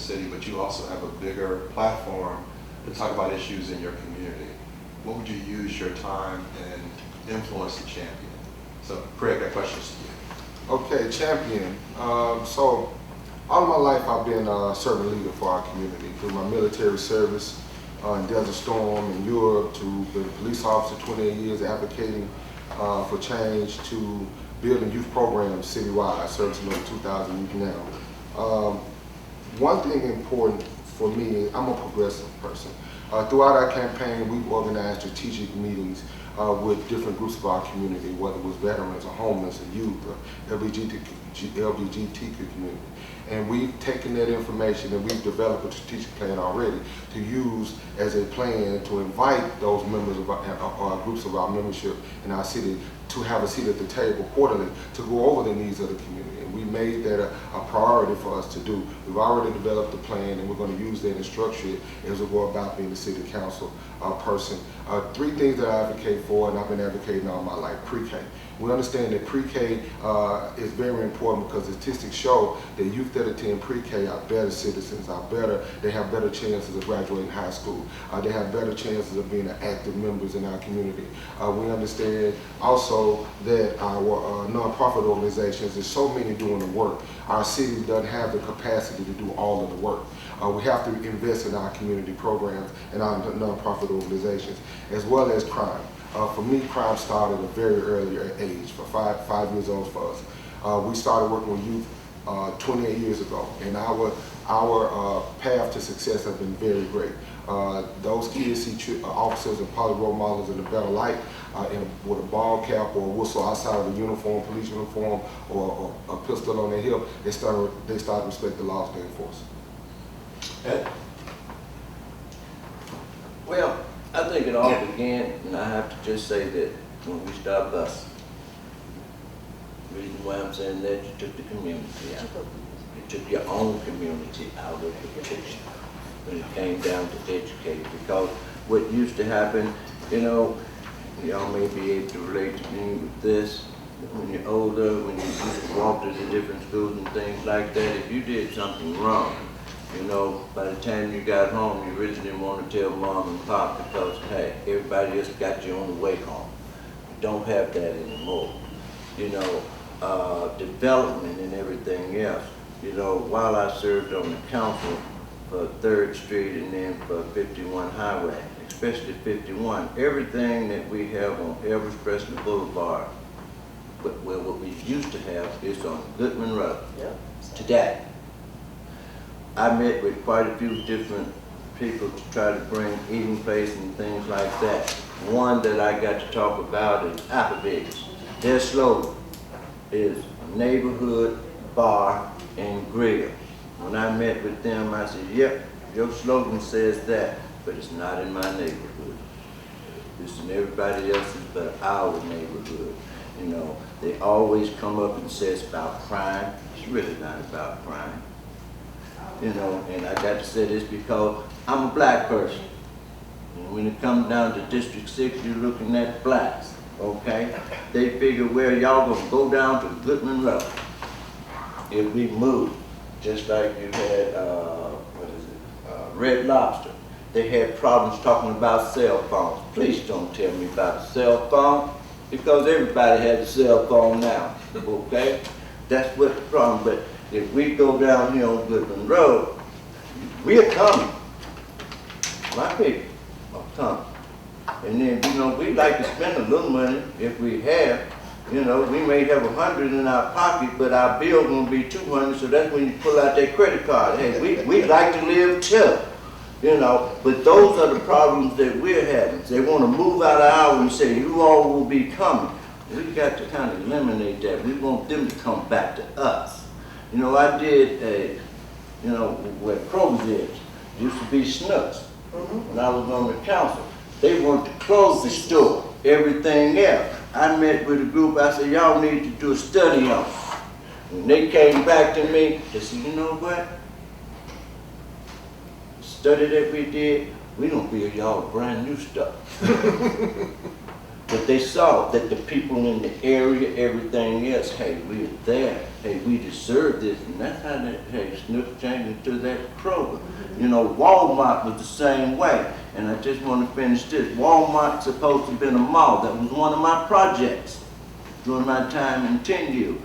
city, but you also have a bigger platform to talk about issues in your community. What would you use your time and influence to champion? So, Craig, that question's to you. Okay, champion. So, all of my life I've been a servant leader for our community. Through my military service in Desert Storm in Europe, to being a police officer 28 years, advocating for change, to building youth programs citywide, servicing over 2,000 youth now. One thing important for me, I'm a progressive person. Throughout our campaign, we've organized strategic meetings with different groups of our community, whether it was veterans or homeless or youth or LGBTQ community. And we've taken that information and we've developed a strategic plan already to use as a plan to invite those members of our groups of our membership in our city to have a seat at the table quarterly to go over the needs of the community. And we made that a priority for us to do. We've already developed a plan and we're going to use that and structure it as we go about being the city council person. Three things that I advocate for, and I've been advocating all my life: pre-K. We understand that pre-K is very important because statistics show that youth that attend pre-K are better citizens, they have better chances of graduating high school. They have better chances of being active members in our community. We understand also that our nonprofit organizations, there's so many doing the work. Our city doesn't have the capacity to do all of the work. We have to invest in our community programs and our nonprofit organizations, as well as crime. For me, crime started at a very early age, for five years old for us. We started working with youth 28 years ago, and our path to success has been very great. Those kids see officers and public role models in a better light, with a ball cap or a whistle outside of a uniform, police uniform, or a pistol on their hip. They start to respect the laws they enforce. Ed? Well, I think it all began, and I have to just say that when we stopped busing, the reason why I'm saying that, you took the community out. You took your own community out of the picture when it came down to educate. Because what used to happen, you know, y'all may be able to relate to me with this. When you're older, when you used to walk to the different schools and things like that, if you did something wrong, you know, by the time you got home, you really didn't want to tell mom and pop because, hey, everybody else got you on the way home. You don't have that anymore. You know, development and everything else. You know, while I served on the council for 3rd Street and then for 51 Highway, especially 51, everything that we have on Elvis Presley Boulevard, well, what we used to have is on Goodman Road. Yep. Today. I met with quite a few different people to try to bring eating place and things like that. One that I got to talk about is Applebee's. Their slogan is a neighborhood bar and grill. When I met with them, I said, yep, your slogan says that, but it's not in my neighborhood. It's in everybody else's but our neighborhood. You know, they always come up and say it's about crime. It's really not about crime. You know, and I got to say this because I'm a black person. And when it comes down to District 6, you're looking at blacks, okay? They figure where y'all gonna go down to Goodman Road if we move, just like you had, Red Lobster. They had problems talking about cell phones. Please don't tell me about a cell phone, because everybody has a cell phone now, okay? That's what the problem, but if we go down here on Goodman Road, we're coming. My people are coming. And then, you know, we like to spend a little money if we have. You know, we may have 100 in our pocket, but our bill gonna be 200, so that's when you pull out that credit card. Hey, we like to live too, you know, but those are the problems that we're having. They wanna move out of ours and say, you all will be coming. We've got to kind of eliminate that. We want them to come back to us. You know, I did a, you know, where Crow's Edge used to be Snooks. When I was on the council, they wanted to close the store, everything else. I met with a group, I said, y'all need to do a study on it. When they came back to me, they said, you know what? The study that we did, we don't build y'all brand new stuff. But they saw that the people in the area, everything else, hey, we're there. Hey, we deserve this. And that's how they, hey, Snook changed into that Kroger. You know, Walmart was the same way. And I just want to finish this. Walmart's supposed to have been a mall. That was one of my projects during my time in Tenview.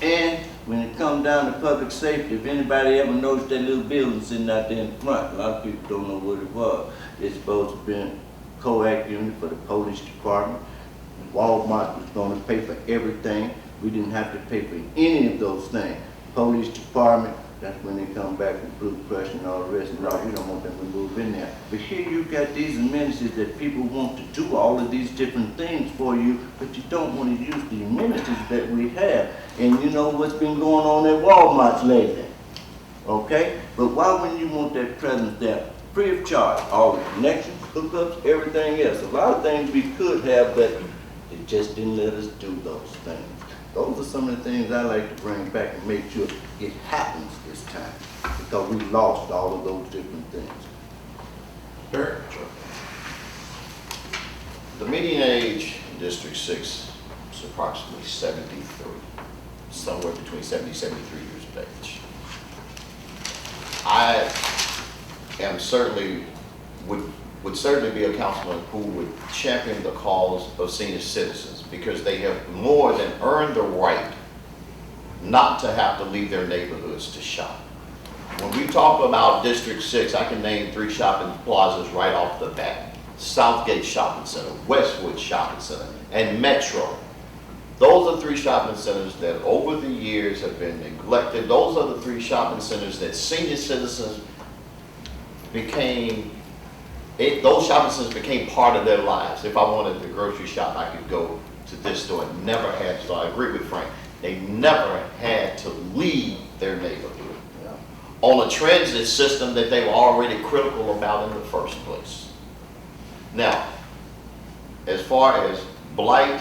And when it comes down to public safety, if anybody ever knows that little building sitting out there in front, a lot of people don't know what it was. It's supposed to have been a co-act unit for the police department. Walmart was going to pay for everything. We didn't have to pay for any of those things. Police department, that's when they come back with Blue Crush and all the rest. And no, we don't want them to move in there. But here you got these amenities that people want to do all of these different things for you, but you don't want to use the amenities that we have. And you know what's been going on at Walmart lately, okay? But why wouldn't you want that presence there free of charge? All the connections, hookups, everything else. A lot of things we could have, but they just didn't let us do those things. Those are some of the things I like to bring back and make sure it happens this time, because we lost all of those different things. Theryn? The median age in District 6 is approximately 73, somewhere between 70 and 73 years of age. I am certainly, would certainly be a councilman who would champion the cause of senior citizens, because they have more than earned the right not to have to leave their neighborhoods to shop. When we talk about District 6, I can name 3 shopping plazas right off the bat. Southgate Shopping Center, Westwood Shopping Center, and Metro. Those are 3 shopping centers that over the years have been neglected. Those are the 3 shopping centers that senior citizens became, those shopping centers became part of their lives. If I wanted to grocery shop, I could go to this store and never had to. So I agree with Frank. They never had to leave their neighborhood on a transit system that they were already critical about in the first place. Now, as far as blight,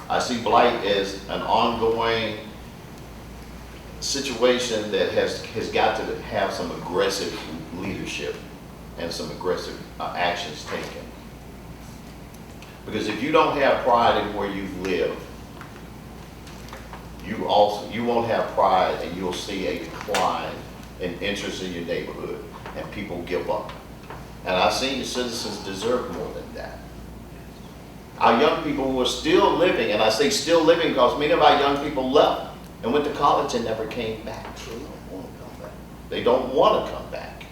I see blight as an ongoing situation that has got to have some aggressive leadership and some aggressive actions taken. Because if you don't have pride in where you live, you won't have pride, and you'll see a decline in interest in your neighborhood, and people give up. And our senior citizens deserve more than that. Our young people who are still living, and I say still living because many of our young people left and went to college and never came back. They don't want to come back.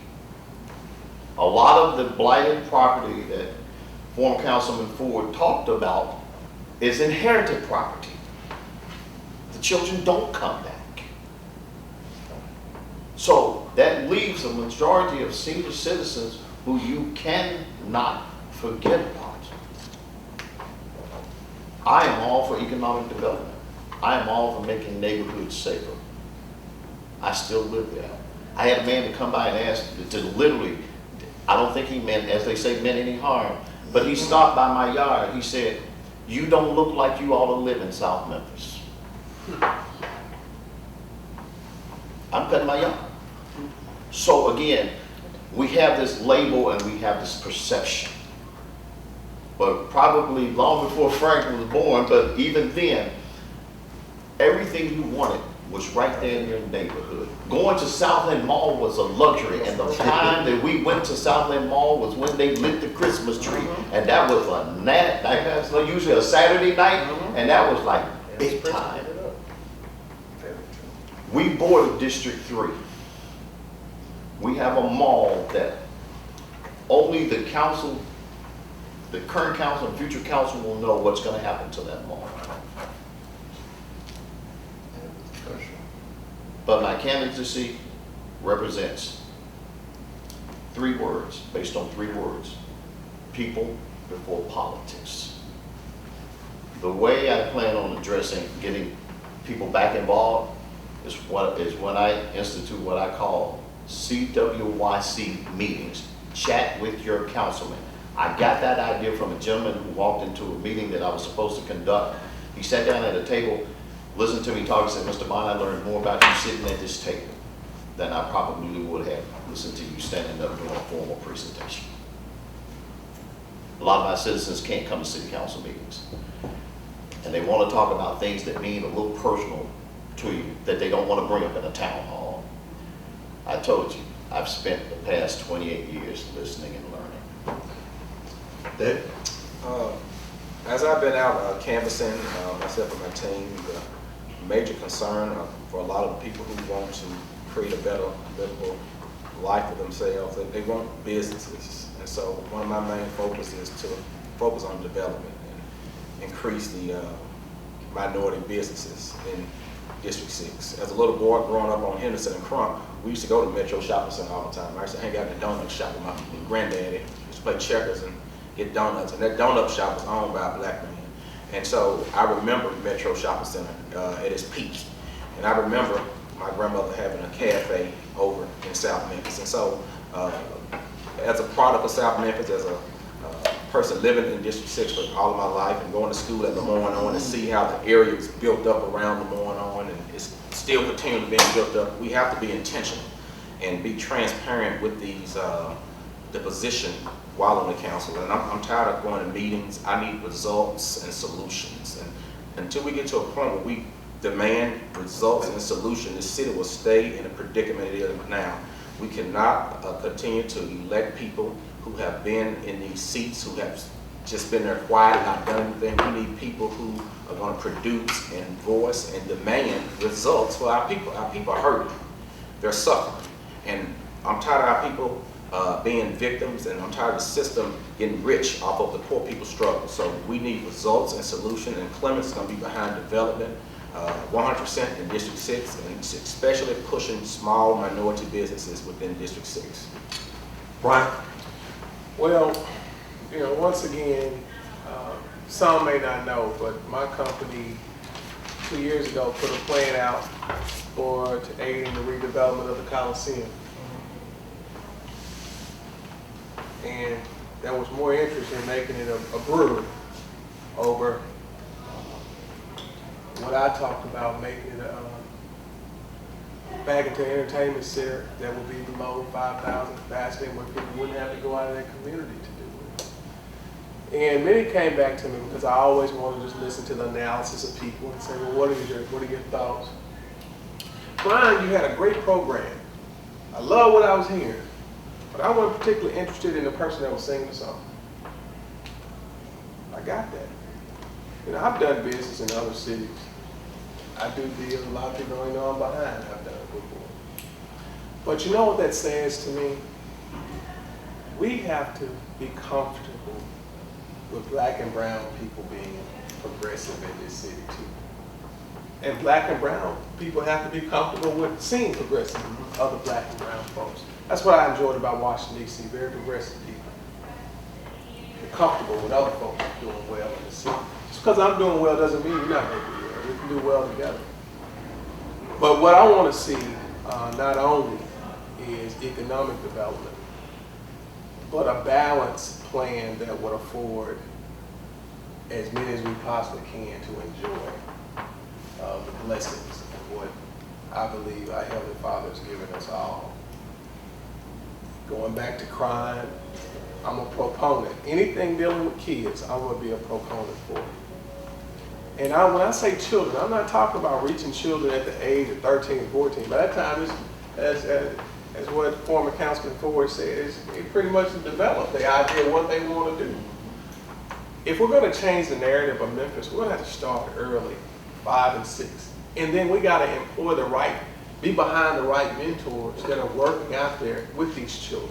A lot of the blighted property that former Councilman Ford talked about is inherited property. The children don't come back. So that leaves a majority of senior citizens who you cannot forget about. I am all for economic development. I am all for making neighborhoods safer. I still live there. I had a man to come by and ask to literally, I don't think he meant, as they say, meant any harm, but he stopped by my yard. He said, "You don't look like you ought to live in South Memphis." I'm cutting my yard. So again, we have this label and we have this perception. But probably long before Frank was born, but even then, everything you wanted was right there in your neighborhood. Going to Southland Mall was a luxury, and the time that we went to Southland Mall was when they lit the Christmas tree, and that was that's usually a Saturday night, and that was like big time. We boarded District 3. We have a mall that only the council, the current council and future council will know what's going to happen to that mall. But my candidacy represents 3 words, based on 3 words: people before politics. The way I plan on addressing getting people back involved is when I institute what I call CWYC meetings, chat with your councilman. I got that idea from a gentleman who walked into a meeting that I was supposed to conduct. He sat down at a table, listened to me talk, and said, "Mr. Bond, I learned more about you sitting at this table than I probably would have listened to you standing up doing a formal presentation." A lot of my citizens can't come to city council meetings. And they want to talk about things that mean a little personal to you, that they don't want to bring up in a town hall. I told you, I've spent the past 28 years listening and learning. Dave? As I've been out canvassing myself and my team, the major concern for a lot of the people who want to create a better livable life for themselves, they want businesses. And so one of my main focus is to focus on development and increase the minority businesses in District 6. As a little boy growing up on Henderson and Crump, we used to go to Metro Shopping Center all the time. I used to hang out in the donut shop with my granddaddy. We used to play checkers and get donuts, and that donut shop was owned by a black man. And so I remember Metro Shopping Center at its peak. And I remember my grandmother having a cafe over in South Memphis. And so as a product of South Memphis, as a person living in District 6 for all of my life and going to school at Lemoyne and see how the area is built up around Lemoyne and it's still continuing to be built up, we have to be intentional and be transparent with these the position while on the council. And I'm tired of going to meetings. I need results and solutions. And until we get to a point where we demand results and solutions, the city will stay in the predicament it is now. We cannot continue to elect people who have been in these seats, who have just been there quiet and not done anything. We need people who are going to produce and voice and demand results for our people. Our people are hurting. They're suffering. And I'm tired of our people being victims, and I'm tired of the system getting rich off of the poor people's struggle. So we need results and solutions, and Clemons is going to be behind development 100% in District 6, and especially pushing small minority businesses within District 6. Brian? Well, you know, once again, some may not know, but my company 2 years ago put a plan out to aid in the redevelopment of the Coliseum. And there was more interest in making it a brewery over what I talked about, making it back into an entertainment center that would be below 5,000 capacity, where people wouldn't have to go out of their community to do it. And many came back to me because I always want to just listen to the analysis of people and say, well, what are your thoughts? Brian, you had a great program. I love what I was hearing, but I wasn't particularly interested in the person that was singing the song. I got that. You know, I've done business in other cities. I do deals, a lot of people don't even know I'm behind. I've done it before. But you know what that says to me? We have to be comfortable with black and brown people being progressive in this city too. And black and brown people have to be comfortable with seeing progressive with other black and brown folks. That's what I enjoyed about Washington, D.C., very progressive people. They're comfortable with other folks doing well in the city. Just because I'm doing well doesn't mean you're not going to do well. We can do well together. But what I want to see not only is economic development, but a balanced plan that would afford as many as we possibly can to enjoy the blessings of what I believe our Heavenly Father has given us all. Going back to crime, I'm a proponent. Anything dealing with kids, I'm going to be a proponent for. And when I say children, I'm not talking about reaching children at the age of 13 and 14. By that time, as what former Councilman Ford said, it pretty much developed the idea of what they want to do. If we're going to change the narrative of Memphis, we're going to have to start early, 5 and 6. And then we got to employ the right, be behind the right mentors that are working out there with these children.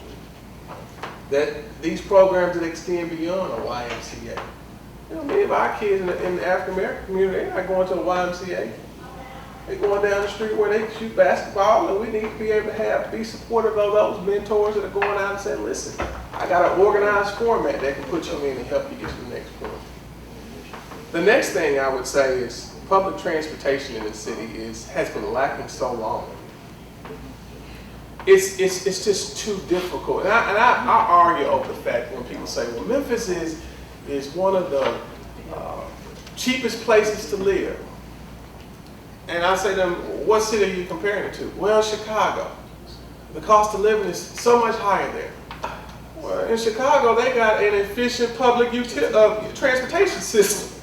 That these programs that extend beyond a YMCA. You know, many of our kids in the African American community, they're not going to a YMCA. They're going down the street where they shoot basketball, and we need to be able to be supportive of those mentors that are going out and saying, listen, I got an organized format that can put you in and help you get to the next point. The next thing I would say is public transportation in the city has been lacking so long. It's just too difficult. And I argue over the fact when people say, well, Memphis is one of the cheapest places to live. And I say to them, what city are you comparing it to? Well, Chicago. The cost of living is so much higher there. Well, in Chicago, they got an efficient public transportation system.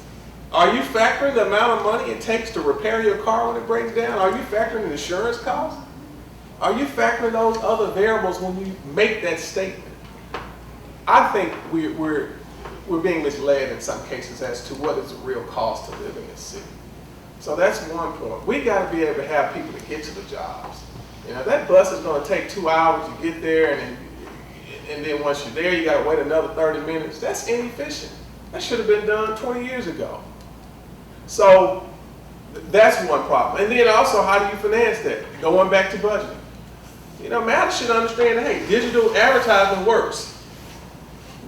Are you factoring the amount of money it takes to repair your car when it breaks down? Are you factoring the insurance costs? Are you factoring those other variables when you make that statement? I think we're being misled in some cases as to what is the real cost to live in this city. So that's one point. We got to be able to have people to get to the jobs. You know, that bus is going to take 2 hours to get there, and then once you're there, you got to wait another 30 minutes. That's inefficient. That should have been done 20 years ago. So that's one problem. And then also, how do you finance that? Going back to budgeting. You know, Matt should understand that, hey, digital advertising works.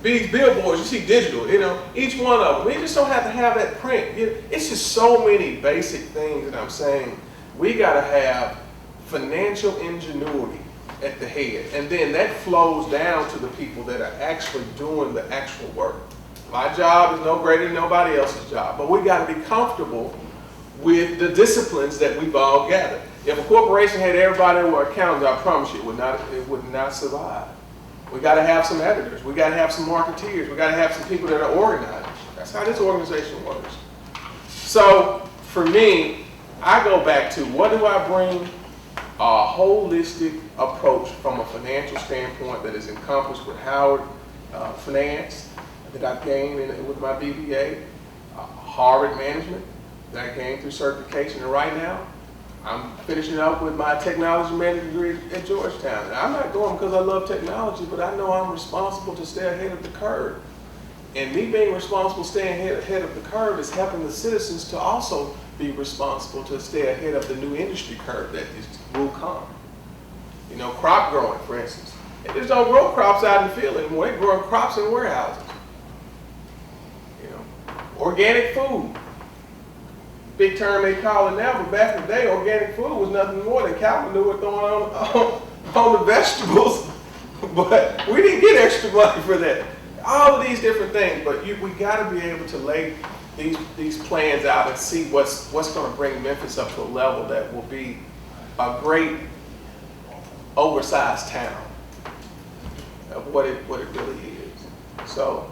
These billboards, you see digital, you know, each one of them. We just don't have to have that print. It's just so many basic things that I'm saying. We got to have financial ingenuity at the head. And then that flows down to the people that are actually doing the actual work. My job is no greater than nobody else's job, but we got to be comfortable with the disciplines that we've all gathered. If a corporation had everybody who were accountants, I promise you, it would not survive. We got to have some editors. We got to have some marketeers. We got to have some people that are organizers. That's how this organization works. So for me, I go back to what do I bring? A holistic approach from a financial standpoint that is encompassed with Howard Finance that I've gained with my BBA, Harvard Management that I gained through certification, and right now I'm finishing up with my technology management degree at Georgetown. And I'm not going because I love technology, but I know I'm responsible to stay ahead of the curve. And me being responsible, staying ahead of the curve is helping the citizens to also be responsible to stay ahead of the new industry curve that will come. You know, crop growing, for instance. They just don't grow crops out in the field anymore. They grow crops in warehouses. You know, organic food. Big term they call it now, but back in the day, organic food was nothing more than cow manure thrown on the vegetables. But we didn't get extra money for that. All of these different things, but we got to be able to lay these plans out and see what's going to bring Memphis up to a level that will be a great oversized town of what it really is. So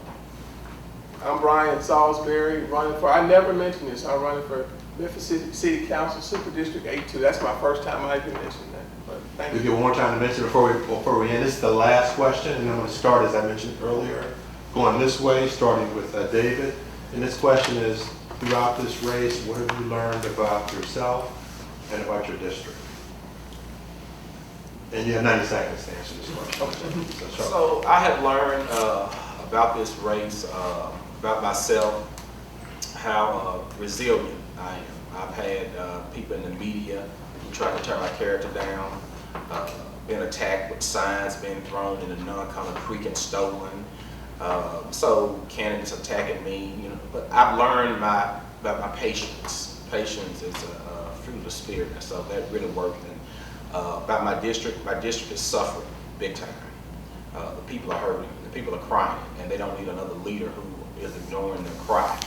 I'm Brian Saulsberry, running for, I never mentioned this, I'm running for Memphis City Council Super District 82. That's my first time I even mentioned that. But thank you. We'll give one more time to mention before we end. This is the last question, and I'm going to start, as I mentioned earlier, going this way, starting with David. And this question is, throughout this race, what have you learned about yourself and about your district? And you have 90 seconds to answer this question. So I have learned about this race, about myself, how resilient I am. I've had people in the media who try to tear my character down, been attacked with signs being thrown in the non-color creek and stolen. So candidates attacking me, you know. But I've learned about my patience. Patience is a fruit of the spirit, and so that really worked. And about my district is suffering big time. The people are hurting, the people are crying, and they don't need another leader who is ignoring their cry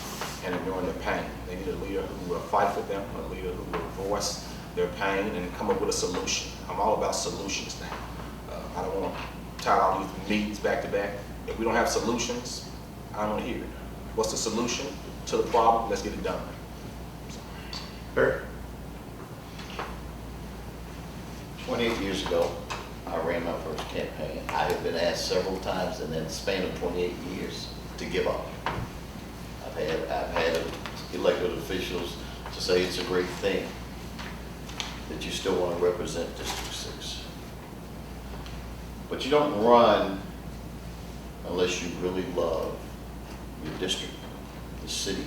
and ignoring their pain. They need a leader who will fight for them, a leader who will voice their pain and come up with a solution. I'm all about solutions now. I don't want to tie all these meetings back to back. If we don't have solutions, I don't want to hear it. What's the solution to the problem? Let's get it done. Barry? 28 years ago, I ran my first campaign. I have been asked several times in the span of 28 years to give up. I've had elected officials to say it's a great thing that you still want to represent District 6. But you don't run unless you really love your district, the city,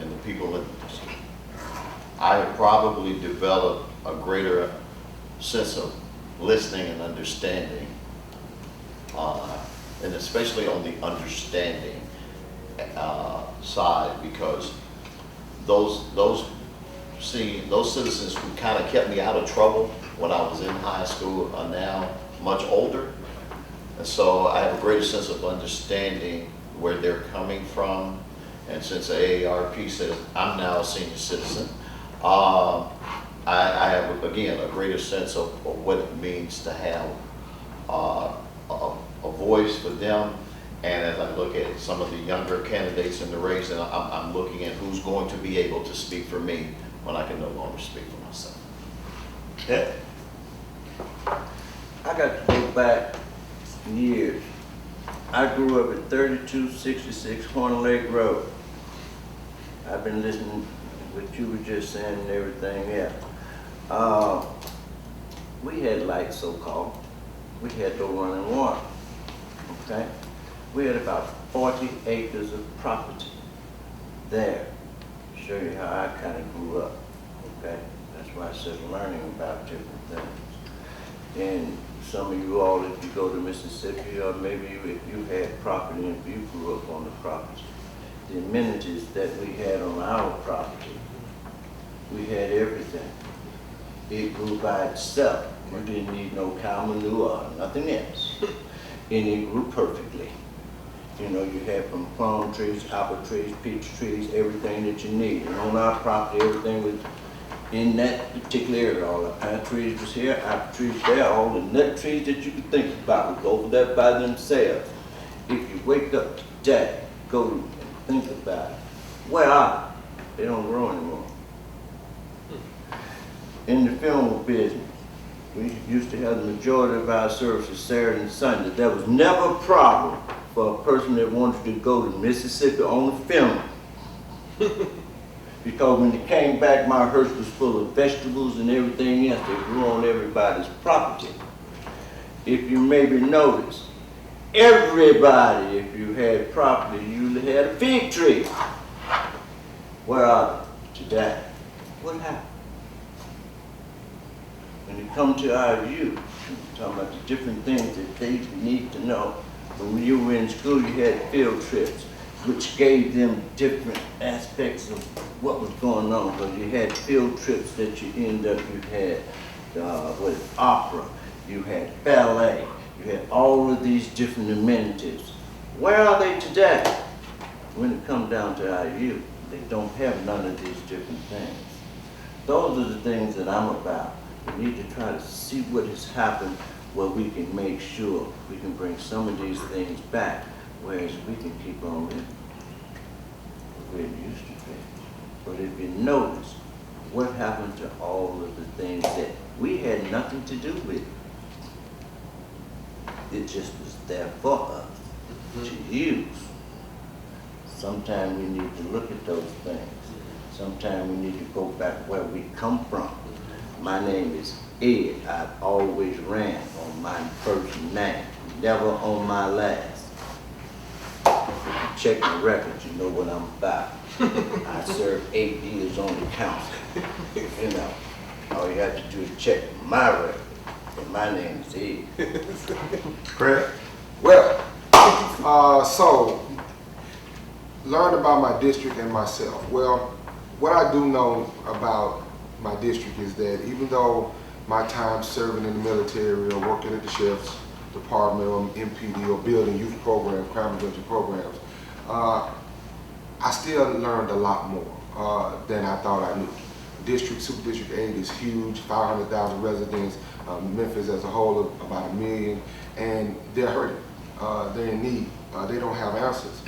and the people in the district. I have probably developed a greater sense of listening and understanding, and especially on the understanding side, because those citizens who kind of kept me out of trouble when I was in high school are now much older, and so I have a greater sense of understanding where they're coming from. And since the AARP says I'm now a senior citizen, I have, again, a greater sense of what it means to have voice for them. And as I look at some of the younger candidates in the race, and I'm looking at who's going to be able to speak for me when I can no longer speak for myself. Ed? I got to go back years. I grew up at 3266 Horn Lake Road. I've been listening to what you were just saying and everything else. We had lights, so-called. We had no running water, okay? We had about 40 acres of property there. Show you how I kind of grew up, okay? That's why I said learning about different things. And some of you all, if you go to Mississippi, or maybe if you had property and if you grew up on the property, the amenities that we had on our property, we had everything. It grew by itself. You didn't need no cow manure or nothing else. And it grew perfectly. You know, you had from plum trees, apple trees, peach trees, everything that you need. And on our property, everything was in that particular area. All the pine trees was here, apple trees there, all the nut trees that you could think about would go for that by themselves. If you wake up today, go and think about it. Where are they? They don't grow anymore. In the film business, we used to have the majority of our services Saturday and Sunday. There was never a problem for a person that wanted to go to Mississippi on the film. Because when they came back, my hearse was full of vegetables and everything else that grew on everybody's property. If you maybe noticed, everybody, if you had property, usually had a fig tree. Where are they today? What happened? When you come to our youth, talking about the different things that they need to know. When you were in school, you had field trips, which gave them different aspects of what was going on. Because you had field trips that you you had opera, you had ballet, you had all of these different amenities. Where are they today? When it comes down to our youth, they don't have none of these different things. Those are the things that I'm about. We need to try to see what has happened where we can make sure we can bring some of these things back, whereas we can keep on living the way it used to be. But if you notice, what happened to all of the things that we had nothing to do with? It just was there for us to use. Sometimes we need to look at those things. Sometimes we need to go back where we come from. My name is Ed. I've always ran on my first name, never on my last. If you check my records, you know what I'm about. I served 8 years on the council. You know, all you have to do is check my record, and my name is Ed. Craig? Well, so, learn about my district and myself. Well, what I do know about my district is that even though my time serving in the military or working at the sheriff's department or MPD or building youth programs, crime prevention programs, I still learned a lot more than I thought I knew. District, Super District 8 is huge, 500,000 residents, Memphis as a whole about 1 million, and they're hurting, they're in need, they don't have answers,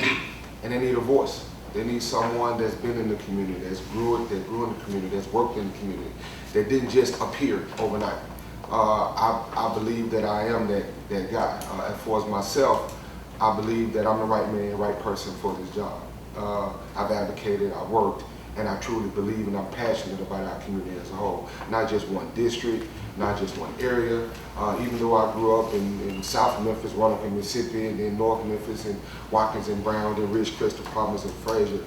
and they need a voice. They need someone that's been in the community, that grew in the community, that's worked in the community, that didn't just appear overnight. I believe that I am that guy. As far as myself, I believe that I'm the right man, right person for this job. I've advocated, I've worked, and I truly believe and I'm passionate about our community as a whole. Not just one district, not just one area. Even though I grew up in South Memphis, Roanoke, Mississippi, and then North Memphis, and Watkins and Brown, and Ridgecrest, Promise, and Fraser,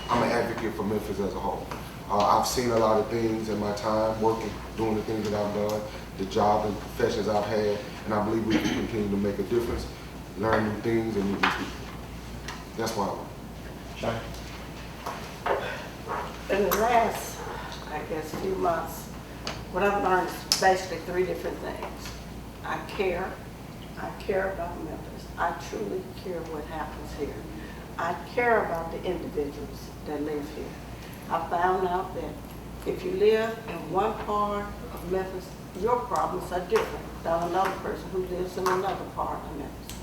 I'm an advocate for Memphis as a whole. I've seen a lot of things in my time working, doing the things that I've done, the job and professions I've had, and I believe we can continue to make a difference, learn new things, and meet new people. That's why I want. Cheyenne? In the last, I guess, few months, what I've learned is basically 3 different things. I care about Memphis. I truly care what happens here. I care about the individuals that live here. I found out that if you live in one part of Memphis, your problems are different than another person who lives in another part of Memphis.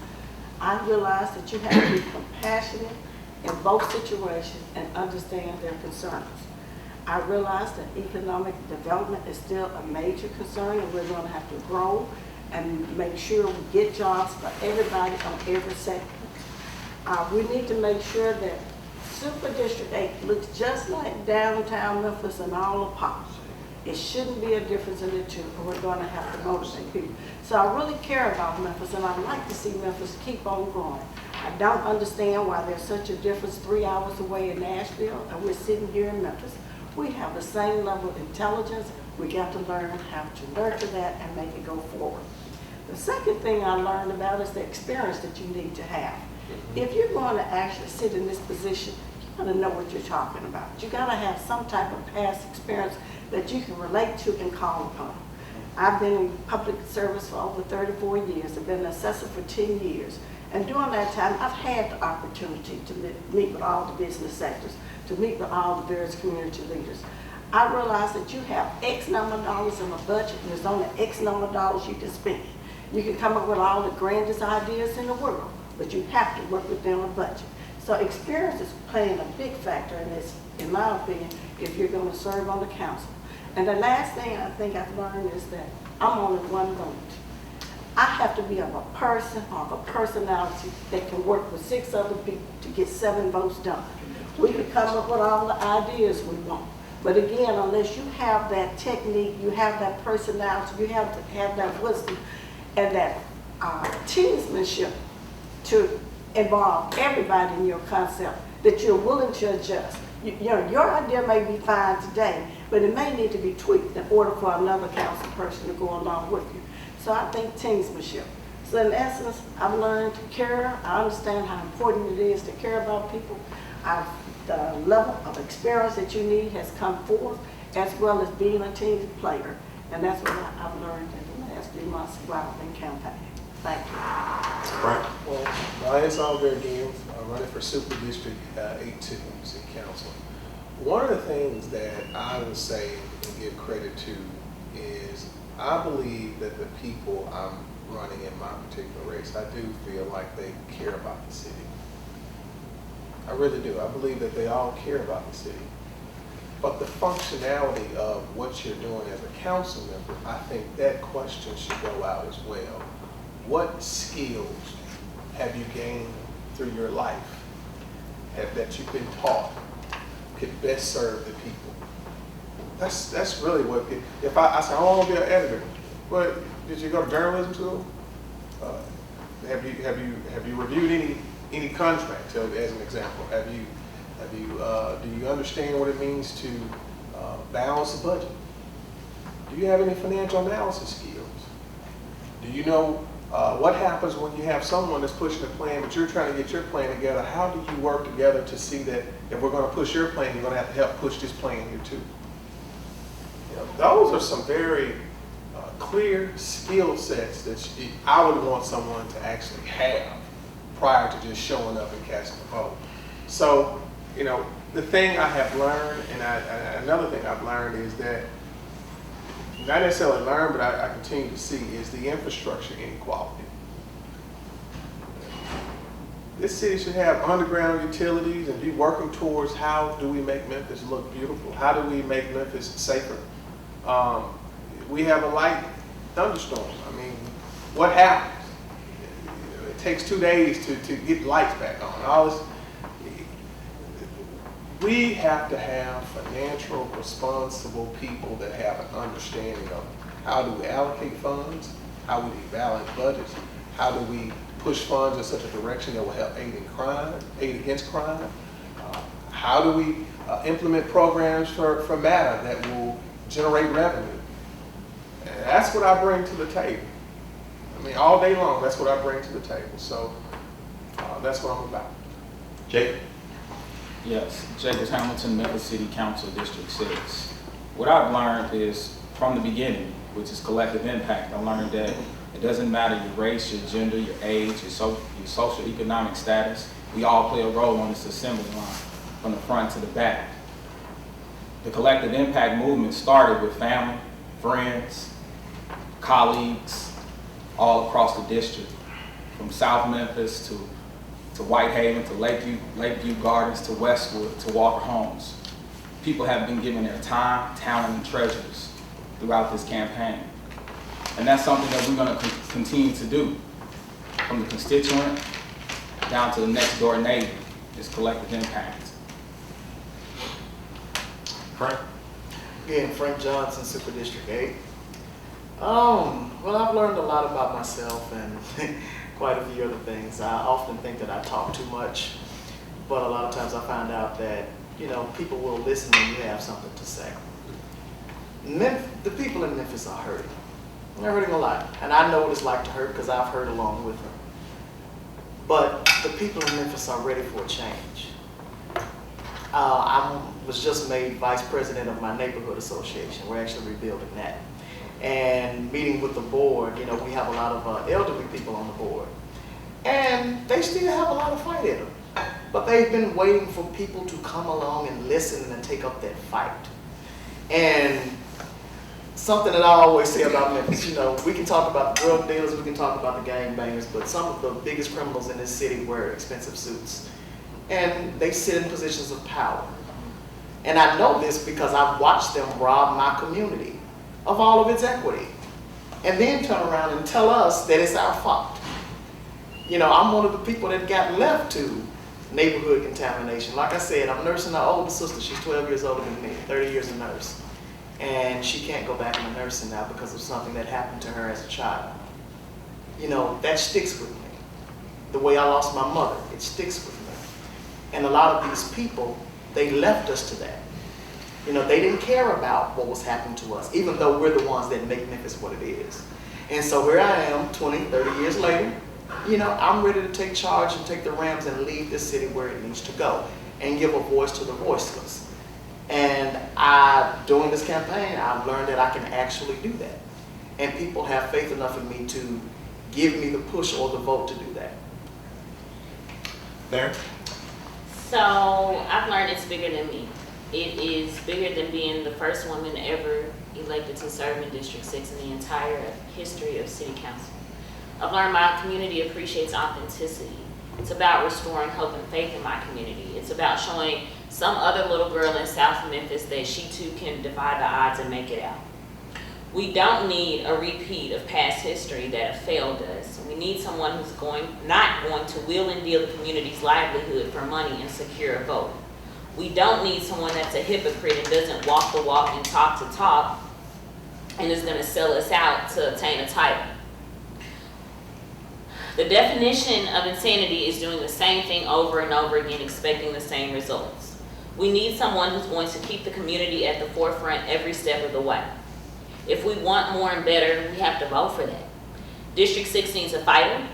I realize that you have to be compassionate in both situations and understand their concerns. I realize that economic development is still a major concern, and we're going to have to grow and make sure we get jobs for everybody on every sector. We need to make sure that Super District 8 looks just like downtown Memphis and all the pops. It shouldn't be a difference in the two, or we're going to have to motivate people. So I really care about Memphis, and I'd like to see Memphis keep on growing. I don't understand why there's such a difference 3 hours away in Nashville, and we're sitting here in Memphis. We have the same level of intelligence. We got to learn how to nurture that and make it go forward. The second thing I learned about is the experience that you need to have. If you're going to actually sit in this position, you got to know what you're talking about. You got to have some type of past experience that you can relate to and call upon. I've been in public service for over 34 years. I've been an assessor for 10 years. And during that time, I've had the opportunity to meet with all the business sectors, to meet with all the various community leaders. I realized that you have X number of dollars in a budget, and there's only X number of dollars you can spend. You can come up with all the grandest ideas in the world, but you have to work within a budget. So experience is playing a big factor in this, in my opinion, if you're going to serve on the council. And the last thing I think I've learned is that I'm only one vote. I have to be of a person or of a personality that can work with 6 other people to get 7 votes done. We can come up with all the ideas we want. But again, unless you have that technique, you have that personality, you have to have that wisdom and that teamsmanship to involve everybody in your concept, that you're willing to adjust. Your idea may be fine today, but it may need to be tweaked in order for another council person to go along with you. So I think teamsmanship. So in essence, I've learned to care. I understand how important it is to care about people. The level of experience that you need has come forth, as well as being a team player. And that's what I've learned in the last few months while I've been campaigning. Thank you. Frank? Well, My name's Saulsberry again. I'm running for Super District 8-2 City Council. One of the things that I would say and give credit to is I believe that the people I'm running in my particular race, I do feel like they care about the city. I really do. I believe that they all care about the city. But the functionality of what you're doing as a council member, I think that question should go out as well. What skills have you gained through your life that you've been taught could best serve the people? That's really what, if I say, I want to be an editor, but did you go to journalism school? Have you reviewed any contracts, as an example? Do you understand what it means to balance a budget? Do you have any financial analysis skills? Do you know what happens when you have someone that's pushing a plan, but you're trying to get your plan together? How do you work together to see that if we're going to push your plan, you're going to have to help push this plan here too? Those are some very clear skill sets that I would want someone to actually have prior to just showing up and casting a vote. So, the thing I have learned, and another thing I've learned is that, not necessarily learned, but I continue to see, is the infrastructure inequality. This city should have underground utilities and be working towards how do we make Memphis look beautiful? How do we make Memphis safer? We have a light thunderstorm. I mean, what happens? It takes 2 days to get lights back on. All this. We have to have financial, responsible people that have an understanding of how do we allocate funds, how we balance budgets, how do we push funds in such a direction that will help aid against crime, how do we implement programs for matter that will generate revenue. And that's what I bring to the table. I mean, all day long, that's what I bring to the table. So that's what I'm about. Jake? Yes, Jaques Hamilton, Memphis City Council, District 6. What I've learned is from the beginning, which is collective impact, I learned that it doesn't matter your race, your gender, your age, your social economic status. We all play a role on this assembly line, from the front to the back. The collective impact movement started with family, friends, colleagues, all across the district. from South Memphis to Whitehaven, to Lakeview Gardens, to Westwood, to Walker Homes. People have been given their time, talent, and treasures throughout this campaign. And that's something that we're going to continue to do, from the constituent down to the next door neighbor. It's collective impact. Frank? Again, Frank Johnson, Super District 8. Well, I've learned a lot about myself and quite a few other things. I often think that I talk too much, but a lot of times I find out that, you know, people will listen when you have something to say. The people in Memphis are hurting. They're hurting a lot, and I know what it's like to hurt because I've hurt along with them. But the people in Memphis are ready for a change. I was just made vice president of my neighborhood association. We're actually rebuilding that. And meeting with the board, you know, we have a lot of elderly people on the board. And they still have a lot of fight in them. But they've been waiting for people to come along and listen and take up that fight. And something that I always say about Memphis, you know, we can talk about the drug dealers, we can talk about the gangbangers, but some of the biggest criminals in this city wear expensive suits. And they sit in positions of power. And I know this because I've watched them rob my community of all of its equity. And then turn around and tell us that it's our fault. You know, I'm one of the people that got left to neighborhood contamination. Like I said, I'm nursing my older sister. She's 12 years older than me, 30 years a nurse. And she can't go back into nursing now because of something that happened to her as a child. You know, that sticks with me. The way I lost my mother, it sticks with me. And a lot of these people, they left us to that. You know, they didn't care about what was happening to us, even though we're the ones that make Memphis what it is. And so here I am, 20, 30 years later, you know, I'm ready to take charge and take the reins and lead this city where it needs to go and give a voice to the voiceless. And during this campaign, I've learned that I can actually do that. And people have faith enough in me to give me the push or the vote to do that. Theryn? So I've learned it's bigger than me. It is bigger than being the first woman ever elected to serve in District 6 in the entire history of City Council. I've learned my community appreciates authenticity. It's about restoring hope and faith in my community. It's about showing some other little girl in South Memphis that she too can defy the odds and make it out. We don't need a repeat of past history that have failed us. We need someone who's not going to wheel and deal the community's livelihood for money and secure a vote. We don't need someone that's a hypocrite and doesn't walk the walk and talk the talk and is going to sell us out to obtain a title. The definition of insanity is doing the same thing over and over again, expecting the same results. We need someone who's going to keep the community at the forefront every step of the way. If we want more and better, we have to vote for that. District 6 needs a fighter.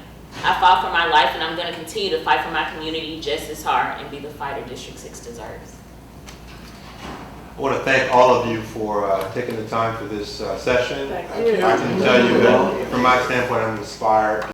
I fought for my life and I'm going to continue to fight for my community just as hard and be the fighter District 6 deserves. I want to thank all of you for taking the time for this session. Thank you. I can tell you that from my standpoint, I'm inspired.